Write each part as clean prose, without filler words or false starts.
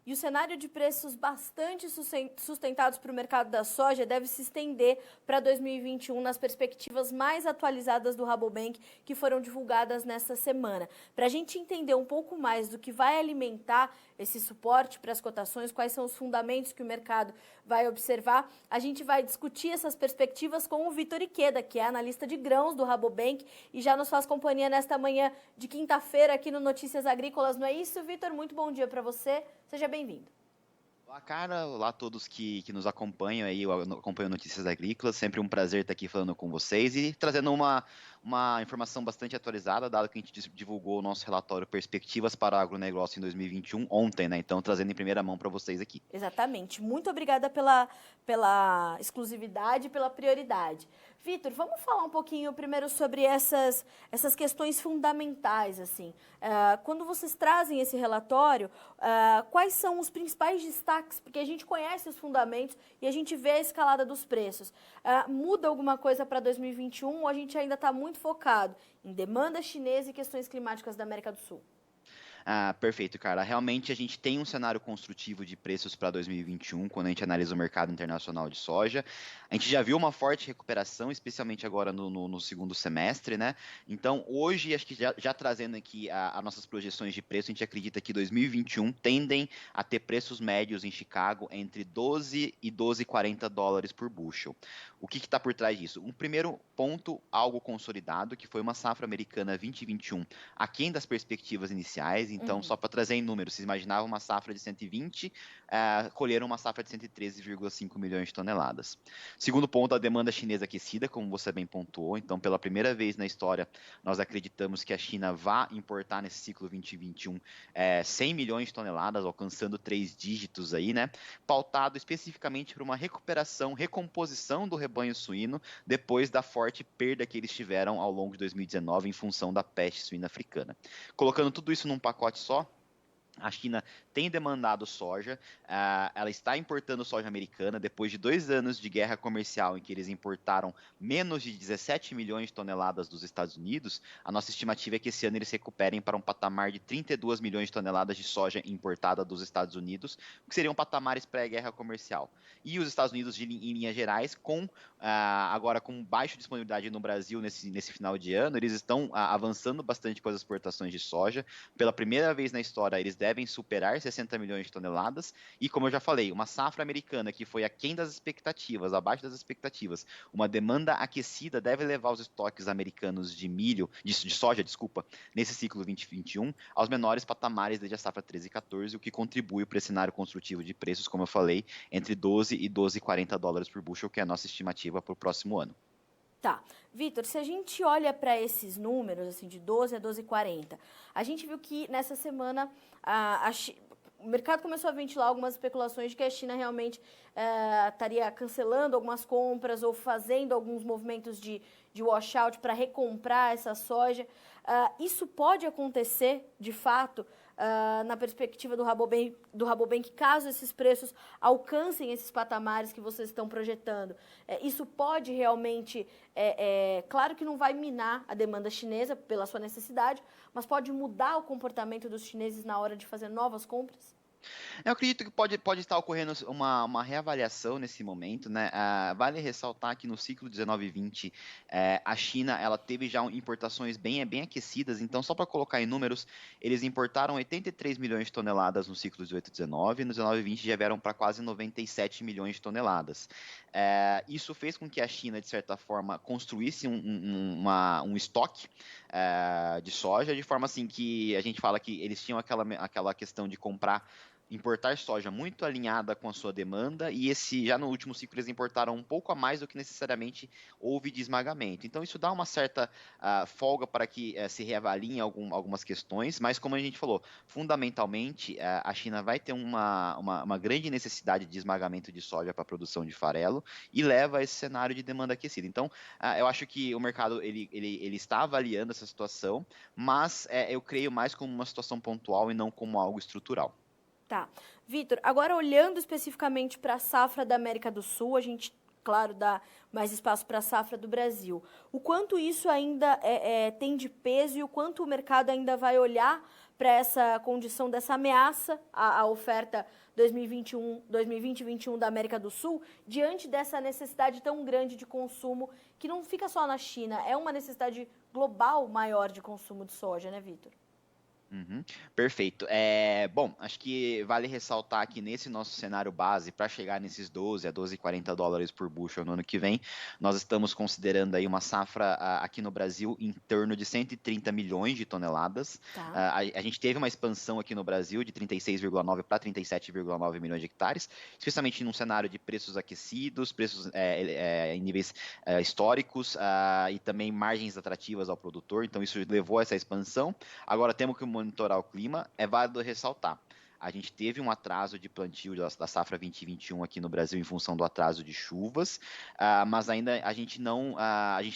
e o cenário de preços bastante sustentados para o mercado da soja deve se estender para 2021 nas perspectivas mais atualizadas do Rabobank que foram divulgadas nesta semana. Para a gente entender um pouco mais do que vai alimentar esse suporte para as cotações, quais são os fundamentos que o mercado vai observar, a gente vai discutir essas perspectivas com o Vitor Ikeda, que é analista de grãos do Rabobank e já nos faz companhia nesta manhã de quinta-feira aqui no Notícias Agrícolas. Não é isso, Vitor? Muito bom dia para você. Seja bem-vindo. Olá, cara. Olá a todos que nos acompanham aí, eu acompanho Notícias Agrícolas. Sempre um prazer estar aqui falando com vocês e trazendo uma informação bastante atualizada, dado que a gente divulgou o nosso relatório Perspectivas para o Agronegócio em 2021 ontem, né? Então, trazendo em primeira mão para vocês aqui. Exatamente. Muito obrigada pela exclusividade, pela prioridade. Vitor, vamos falar um pouquinho primeiro sobre essas questões fundamentais, assim. Quando vocês trazem esse relatório, quais são os principais destaques? Porque a gente conhece os fundamentos e a gente vê a escalada dos preços. Muda alguma coisa para 2021 ou a gente ainda está muito focado em demanda chinesa e questões climáticas da América do Sul? Perfeito, cara. Realmente a gente tem um cenário construtivo de preços para 2021, quando a gente analisa o mercado internacional de soja. A gente já viu uma forte recuperação, especialmente agora no segundo semestre, né? Então, hoje, acho que já trazendo aqui as nossas projeções de preço, a gente acredita que 2021 tendem a ter preços médios em Chicago entre 12 e 12,40 dólares por bushel. O que está por trás disso? Um primeiro ponto, algo consolidado, que foi uma safra americana 2021 aquém das perspectivas iniciais. Então, só para trazer em números, vocês imaginavam uma safra de 120, colheram uma safra de 113,5 milhões de toneladas. Segundo ponto, a demanda chinesa aquecida, como você bem pontuou. Então, pela primeira vez na história, nós acreditamos que a China vá importar nesse ciclo 2021 100 milhões de toneladas, alcançando 3 dígitos aí, né? Pautado especificamente por uma recomposição do rebanho suíno depois da forte perda que eles tiveram ao longo de 2019 em função da peste suína africana. Colocando tudo isso num pacote só, a China tem demandado soja, ela está importando soja americana depois de 2 anos de guerra comercial em que eles importaram menos de 17 milhões de toneladas dos Estados Unidos. A nossa estimativa é que esse ano eles recuperem para um patamar de 32 milhões de toneladas de soja importada dos Estados Unidos, que seriam patamares pré-guerra comercial. E os Estados Unidos, em linhas gerais, agora com baixa disponibilidade no Brasil nesse final de ano, eles estão avançando bastante com as exportações de soja. Pela primeira vez na história, eles devem superar 60 milhões de toneladas e, como eu já falei, uma safra americana que foi aquém das expectativas, abaixo das expectativas, uma demanda aquecida deve levar os estoques americanos de soja, nesse ciclo 2021 aos menores patamares desde a safra 13 e 14, o que contribui para esse cenário construtivo de preços, como eu falei, entre 12 e 12,40 dólares por bushel, que é a nossa estimativa para o próximo ano. Tá. Vitor, se a gente olha para esses números, assim, de 12 a 12,40, a gente viu que nessa semana o mercado começou a ventilar algumas especulações de que a China realmente estaria cancelando algumas compras ou fazendo alguns movimentos de washout para recomprar essa soja. Isso pode acontecer, de fato, na perspectiva do Rabobank, caso esses preços alcancem esses patamares que vocês estão projetando. Isso pode realmente, claro que não vai minar a demanda chinesa pela sua necessidade, mas pode mudar o comportamento dos chineses na hora de fazer novas compras? Eu acredito que pode estar ocorrendo uma reavaliação nesse momento, né? Vale ressaltar que no ciclo 19 e 20, a China ela teve já importações bem aquecidas, então só para colocar em números, eles importaram 83 milhões de toneladas no ciclo 18 e 19, no 19 e 20 já vieram para quase 97 milhões de toneladas. Isso fez com que a China, de certa forma, construísse um estoque de soja, de forma assim que a gente fala que eles tinham aquela questão de importar soja muito alinhada com a sua demanda, e já no último ciclo eles importaram um pouco a mais do que necessariamente houve de esmagamento. Então isso dá uma certa folga para que se reavaliem algumas questões, mas como a gente falou, fundamentalmente a China vai ter uma grande necessidade de esmagamento de soja para a produção de farelo e leva a esse cenário de demanda aquecida. Então eu acho que o mercado ele está avaliando essa situação, mas eu creio mais como uma situação pontual e não como algo estrutural. Tá. Vitor, agora olhando especificamente para a safra da América do Sul, a gente, claro, dá mais espaço para a safra do Brasil. O quanto isso ainda tem de peso e o quanto o mercado ainda vai olhar para essa condição dessa ameaça à oferta 2020-2021 da América do Sul, diante dessa necessidade tão grande de consumo, que não fica só na China, é uma necessidade global maior de consumo de soja, né, Vitor? Uhum, perfeito. Bom, acho que vale ressaltar que nesse nosso cenário base, para chegar nesses 12 a 12,40 dólares por bushel no ano que vem, nós estamos considerando aí uma safra aqui no Brasil em torno de 130 milhões de toneladas. Tá. A gente teve uma expansão aqui no Brasil de 36,9 para 37,9 milhões de hectares, especialmente num cenário de preços aquecidos, preços em níveis históricos e também margens atrativas ao produtor. Então isso levou a essa expansão. Agora temos que monitorar o clima, é válido ressaltar. A gente teve um atraso de plantio da safra 2021 aqui no Brasil em função do atraso de chuvas, mas ainda a gente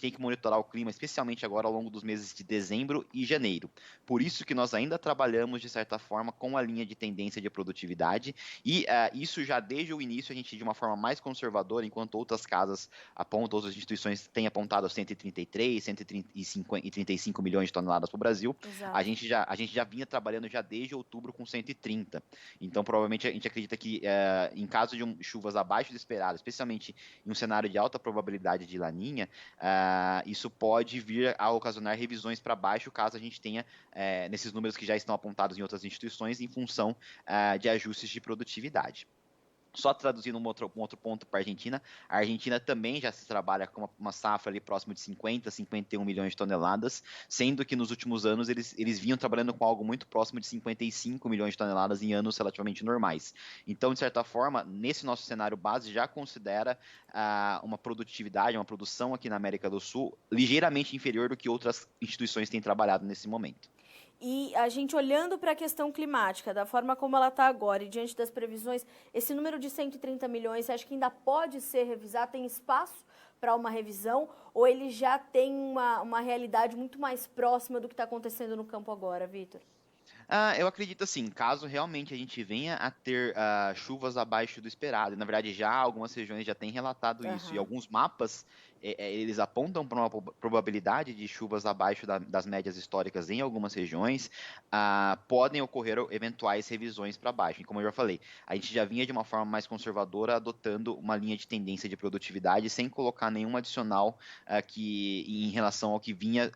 tem que monitorar o clima, especialmente agora ao longo dos meses de dezembro e janeiro. Por isso que nós ainda trabalhamos, de certa forma, com a linha de tendência de produtividade, e isso já desde o início a gente, de uma forma mais conservadora, enquanto outras casas apontam, outras instituições têm apontado 133, 135 milhões de toneladas para o Brasil, a gente já vinha trabalhando já desde outubro com 130. Então, provavelmente, a gente acredita que em caso de chuvas abaixo do esperado, especialmente em um cenário de alta probabilidade de laninha, isso pode vir a ocasionar revisões para baixo, caso a gente tenha nesses números que já estão apontados em outras instituições, em função de ajustes de produtividade. Só traduzindo um outro ponto para a Argentina também já se trabalha com uma safra ali próximo de 50, 51 milhões de toneladas, sendo que nos últimos anos eles vinham trabalhando com algo muito próximo de 55 milhões de toneladas em anos relativamente normais. Então, de certa forma, nesse nosso cenário base já considera uma produtividade, uma produção aqui na América do Sul ligeiramente inferior do que outras instituições têm trabalhado nesse momento. E a gente olhando para a questão climática, da forma como ela está agora e diante das previsões, esse número de 130 milhões, você acha que ainda pode ser revisado? Tem espaço para uma revisão? Ou ele já tem uma realidade muito mais próxima do que está acontecendo no campo agora, Vitor? Eu acredito assim, caso realmente a gente venha a ter chuvas abaixo do esperado, e, na verdade já algumas regiões já têm relatado isso, e Aham. alguns mapas eles apontam para uma probabilidade de chuvas abaixo das médias históricas em algumas regiões, podem ocorrer eventuais revisões para baixo. E como eu já falei, a gente já vinha de uma forma mais conservadora, adotando uma linha de tendência de produtividade, sem colocar nenhum adicional em relação ao que vinha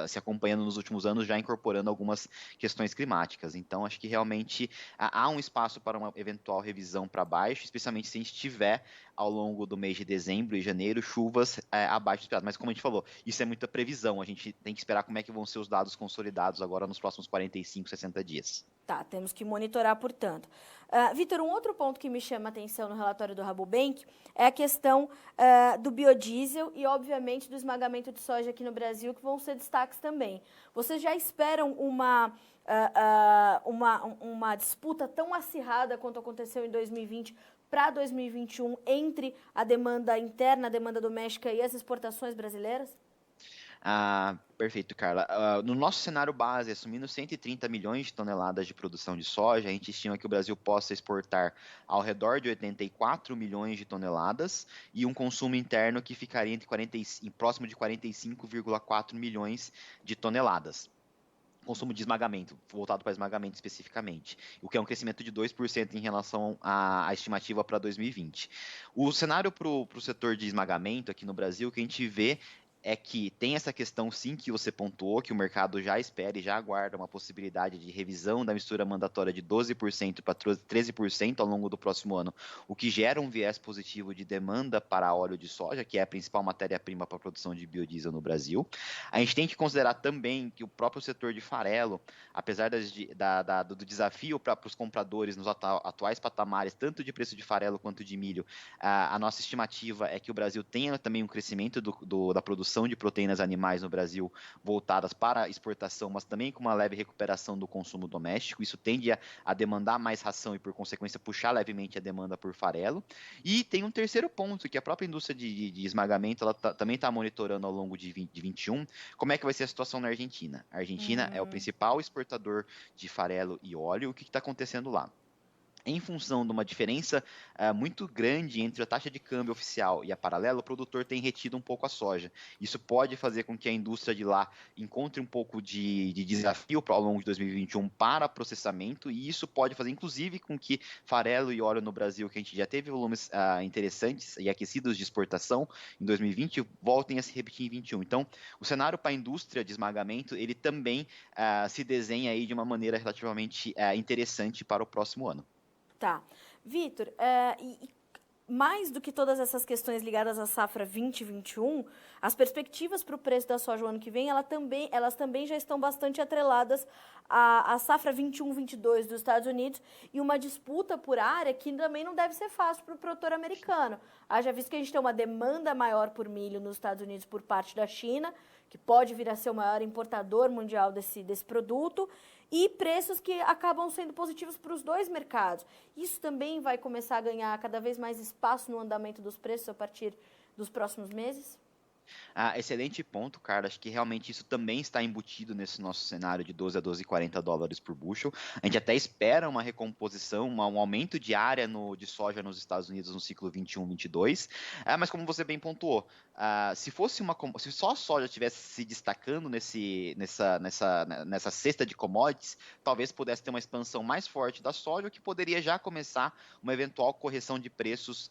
se acompanhando nos últimos anos, já incorporando algumas questões climáticas. Então, acho que realmente há um espaço para uma eventual revisão para baixo, especialmente se a gente tiver, ao longo do mês de dezembro e janeiro, chuvas abaixo do esperado. Mas, como a gente falou, isso é muita previsão. A gente tem que esperar como é que vão ser os dados consolidados agora nos próximos 45, 60 dias. Tá, temos que monitorar, portanto. Vitor, um outro ponto que me chama a atenção no relatório do Rabobank é a questão do biodiesel e, obviamente, do esmagamento de soja aqui no Brasil, que vão ser destaques também. Vocês já esperam uma disputa tão acirrada quanto aconteceu em 2020 para 2021 entre a demanda interna, a demanda doméstica e as exportações brasileiras? Perfeito, Carla. No nosso cenário base, assumindo 130 milhões de toneladas de produção de soja, a gente estima que o Brasil possa exportar ao redor de 84 milhões de toneladas e um consumo interno que ficaria próximo de 45,4 milhões de toneladas. Consumo de esmagamento, voltado para esmagamento especificamente, o que é um crescimento de 2% em relação à estimativa para 2020. O cenário para o setor de esmagamento aqui no Brasil, que a gente vê é que tem essa questão, sim, que você pontuou, que o mercado já espera e já aguarda uma possibilidade de revisão da mistura mandatória de 12% para 13% ao longo do próximo ano, o que gera um viés positivo de demanda para óleo de soja, que é a principal matéria-prima para a produção de biodiesel no Brasil. A gente tem que considerar também que o próprio setor de farelo, apesar do desafio para os compradores nos atuais patamares, tanto de preço de farelo quanto de milho, a nossa estimativa é que o Brasil tenha também um crescimento da produção de proteínas animais no Brasil voltadas para exportação, mas também com uma leve recuperação do consumo doméstico. Isso tende a demandar mais ração e, por consequência, puxar levemente a demanda por farelo. E tem um terceiro ponto, que a própria indústria de esmagamento ela também está monitorando ao longo de 21, como é que vai ser a situação na Argentina. A Argentina é o principal exportador de farelo e óleo. O que está acontecendo lá? em função de uma diferença muito grande entre a taxa de câmbio oficial e a paralela, o produtor tem retido um pouco a soja. Isso pode fazer com que a indústria de lá encontre um pouco de desafio ao longo de 2021 para processamento, e isso pode fazer, inclusive, com que farelo e óleo no Brasil, que a gente já teve volumes interessantes e aquecidos de exportação em 2020, voltem a se repetir em 2021. Então, o cenário para a indústria de esmagamento, ele também se desenha aí de uma maneira relativamente interessante para o próximo ano. Tá. Vitor, mais do que todas essas questões ligadas à safra 2021, as perspectivas para o preço da soja o ano que vem, elas também já estão bastante atreladas à safra 21-22 dos Estados Unidos e uma disputa por área que também não deve ser fácil para o produtor americano. Haja visto que a gente tem uma demanda maior por milho nos Estados Unidos por parte da China, que pode vir a ser o maior importador mundial desse produto, e preços que acabam sendo positivos para os dois mercados. Isso também vai começar a ganhar cada vez mais espaço no andamento dos preços a partir dos próximos meses? Excelente ponto, cara. Acho que realmente isso também está embutido nesse nosso cenário de 12 a 12,40 dólares por bushel. A gente até espera uma recomposição, um aumento de área de soja nos Estados Unidos no ciclo 21-22. Mas como você bem pontuou, se só a soja estivesse se destacando nessa cesta de commodities, talvez pudesse ter uma expansão mais forte da soja, o que poderia já começar uma eventual correção de preços,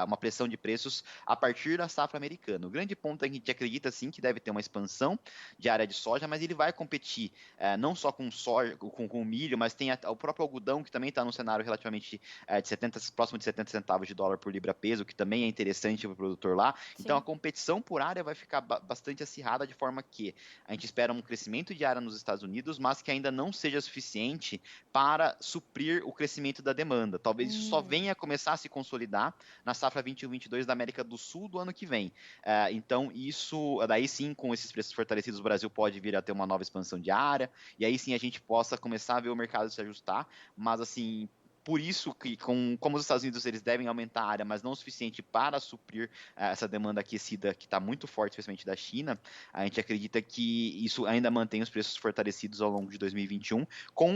uma pressão de preços a partir da safra americana. O grande ponto é que a gente acredita sim que deve ter uma expansão de área de soja, mas ele vai competir não só com soja, com milho, mas tem o próprio algodão, que também está num cenário relativamente próximo de 70 centavos de dólar por libra peso, que também é interessante para o produtor lá. Sim. Então a competição por área vai ficar bastante acirrada, de forma que a gente espera um crescimento de área nos Estados Unidos, mas que ainda não seja suficiente para suprir o crescimento da demanda. Talvez isso só venha a começar a se consolidar na safra 21-22 da América do Sul do ano que vem. Então, isso, daí sim, com esses preços fortalecidos, o Brasil pode vir a ter uma nova expansão de área, e aí sim a gente possa começar a ver o mercado se ajustar, mas assim, por isso que, como os Estados Unidos eles devem aumentar a área, mas não o suficiente para suprir essa demanda aquecida que está muito forte, especialmente da China, a gente acredita que isso ainda mantém os preços fortalecidos ao longo de 2021, com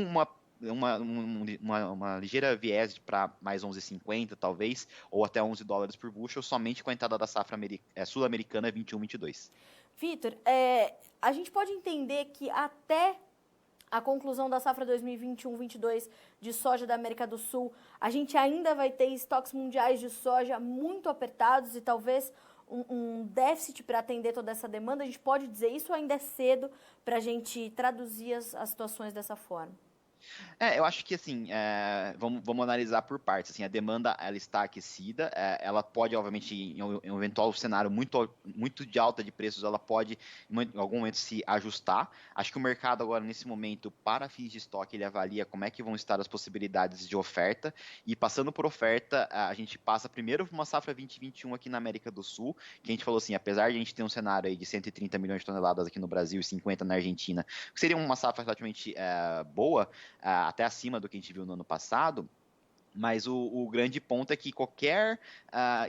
uma ligeira viés para mais 11,50 talvez, ou até 11 dólares por bushel, somente com a entrada da safra sul-americana 21-22. Vitor, a gente pode entender que até a conclusão da safra 2021-22 de soja da América do Sul, a gente ainda vai ter estoques mundiais de soja muito apertados e talvez um déficit para atender toda essa demanda? A gente pode dizer isso ou ainda é cedo para a gente traduzir as situações dessa forma? Eu acho que assim, vamos analisar por partes. Assim, a demanda ela está aquecida, ela pode, obviamente, em um eventual cenário muito de alta de preços, ela pode em algum momento se ajustar. Acho que o mercado agora, nesse momento, para fins de estoque, ele avalia como é que vão estar as possibilidades de oferta, e passando por oferta, a gente passa primeiro por uma safra 2021 aqui na América do Sul, que a gente falou assim, apesar de a gente ter um cenário aí de 130 milhões de toneladas aqui no Brasil e 50 na Argentina, que seria uma safra relativamente boa, até acima do que a gente viu no ano passado, mas o grande ponto é que qualquer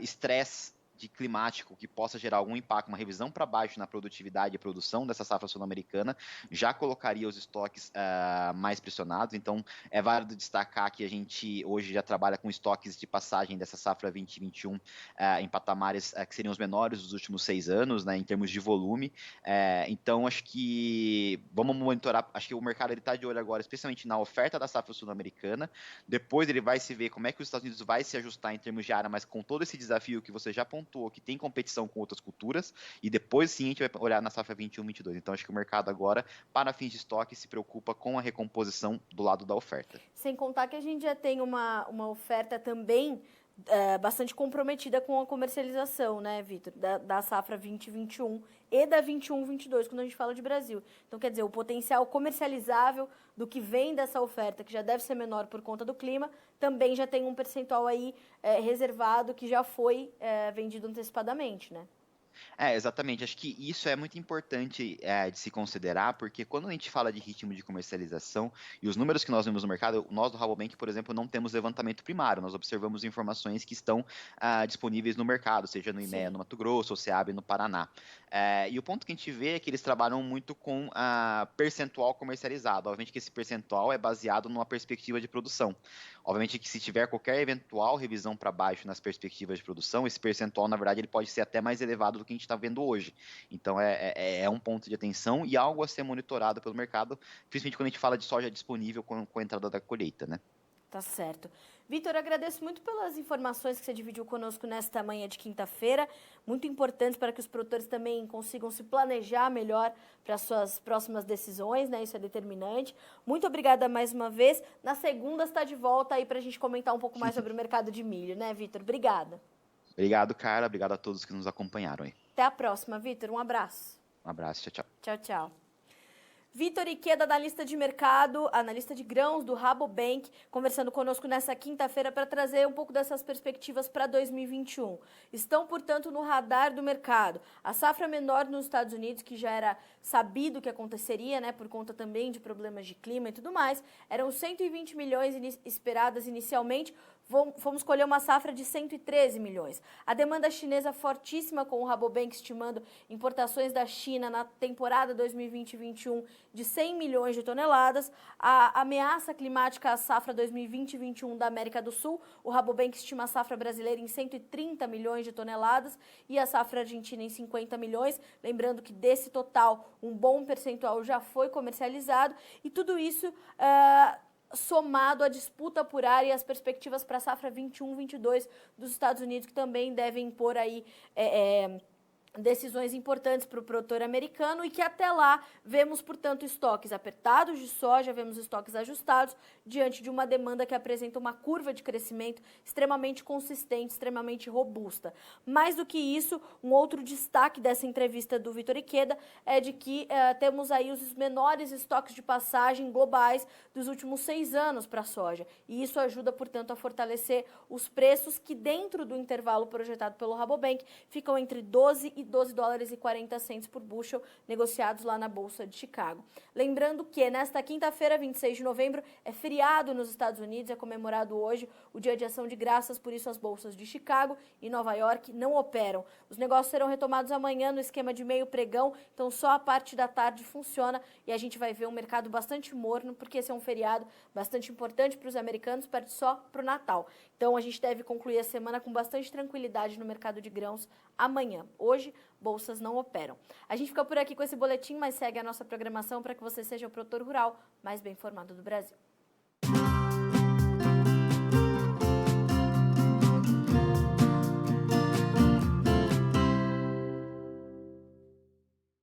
estresse climático que possa gerar algum impacto, uma revisão para baixo na produtividade e produção dessa safra sul-americana, já colocaria os estoques mais pressionados. Então, é válido destacar que a gente hoje já trabalha com estoques de passagem dessa safra 2021 em patamares que seriam os menores dos últimos 6 anos, né, em termos de volume. Então, acho que vamos monitorar, acho que o mercado está de olho agora, especialmente na oferta da safra sul-americana. Depois ele vai se ver como é que os Estados Unidos vai se ajustar em termos de área, mas com todo esse desafio que você já apontou, que tem competição com outras culturas, e depois sim a gente vai olhar na safra 21-22. Então acho que o mercado agora, para fins de estoque, se preocupa com a recomposição do lado da oferta. Sem contar que a gente já tem uma oferta também bastante comprometida com a comercialização, né, Vitor, da safra 2021 e da 21-22, quando a gente fala de Brasil. Então, quer dizer, o potencial comercializável do que vem dessa oferta, que já deve ser menor por conta do clima, também já tem um percentual aí reservado que já foi vendido antecipadamente, né? Exatamente. Acho que isso é muito importante de se considerar, porque quando a gente fala de ritmo de comercialização e os números que nós vemos no mercado, nós do Rabobank, por exemplo, não temos levantamento primário, nós observamos informações que estão disponíveis no mercado, seja no IMEA Sim. no Mato Grosso, ou SEAB no Paraná. E o ponto que a gente vê é que eles trabalham muito com percentual comercializado. Obviamente que esse percentual é baseado numa perspectiva de produção. Obviamente que se tiver qualquer eventual revisão para baixo nas perspectivas de produção, esse percentual, na verdade, ele pode ser até mais elevado do que a gente está vendo hoje. Então, é um ponto de atenção e algo a ser monitorado pelo mercado, principalmente quando a gente fala de soja disponível com a entrada da colheita, né? Tá certo. Vitor, agradeço muito pelas informações que você dividiu conosco nesta manhã de quinta-feira, muito importantes para que os produtores também consigam se planejar melhor para as suas próximas decisões, né? Isso é determinante. Muito obrigada mais uma vez. Na segunda está de volta aí para a gente comentar um pouco mais sobre o mercado de milho, né, Vitor? Obrigada. Obrigado, cara. Obrigado a todos que nos acompanharam aí. Até a próxima, Vitor. Um abraço. Um abraço. Tchau, tchau. Tchau, tchau. Vitor Ikeda, analista de mercado, analista de grãos do Rabobank, conversando conosco nessa quinta-feira para trazer um pouco dessas perspectivas para 2021. Estão, portanto, no radar do mercado. A safra menor nos Estados Unidos, que já era sabido que aconteceria, né, por conta também de problemas de clima e tudo mais, eram 120 milhões esperadas inicialmente. Fomos colher uma safra de 113 milhões. A demanda chinesa fortíssima, com o Rabobank estimando importações da China na temporada 2020-21 de 100 milhões de toneladas. A ameaça climática à safra 2020-21 da América do Sul, o Rabobank estima a safra brasileira em 130 milhões de toneladas e a safra argentina em 50 milhões. Lembrando que desse total, um bom percentual já foi comercializado e tudo isso somado à disputa por área e as perspectivas para a safra 21-22 dos Estados Unidos, que também devem impor aí decisões importantes para o produtor americano e que até lá vemos, portanto, estoques apertados de soja, vemos estoques ajustados diante de uma demanda que apresenta uma curva de crescimento extremamente consistente, extremamente robusta. Mais do que isso, um outro destaque dessa entrevista do Vitor Ikeda é de que temos aí os menores estoques de passagem globais dos últimos 6 anos para a soja. E isso ajuda, portanto, a fortalecer os preços que dentro do intervalo projetado pelo Rabobank ficam entre 12 e 12 dólares e 40 centos por bushel, negociados lá na Bolsa de Chicago. Lembrando que nesta quinta-feira, 26 de novembro, é feriado nos Estados Unidos, é comemorado hoje o Dia de Ação de Graças, por isso as bolsas de Chicago e Nova York não operam. Os negócios serão retomados amanhã no esquema de meio pregão, então só a parte da tarde funciona e a gente vai ver um mercado bastante morno, porque esse é um feriado bastante importante para os americanos, perde só para o Natal. Então a gente deve concluir a semana com bastante tranquilidade no mercado de grãos amanhã. Hoje, bolsas não operam. A gente fica por aqui com esse boletim, mas segue a nossa programação para que você seja o produtor rural mais bem informado do Brasil.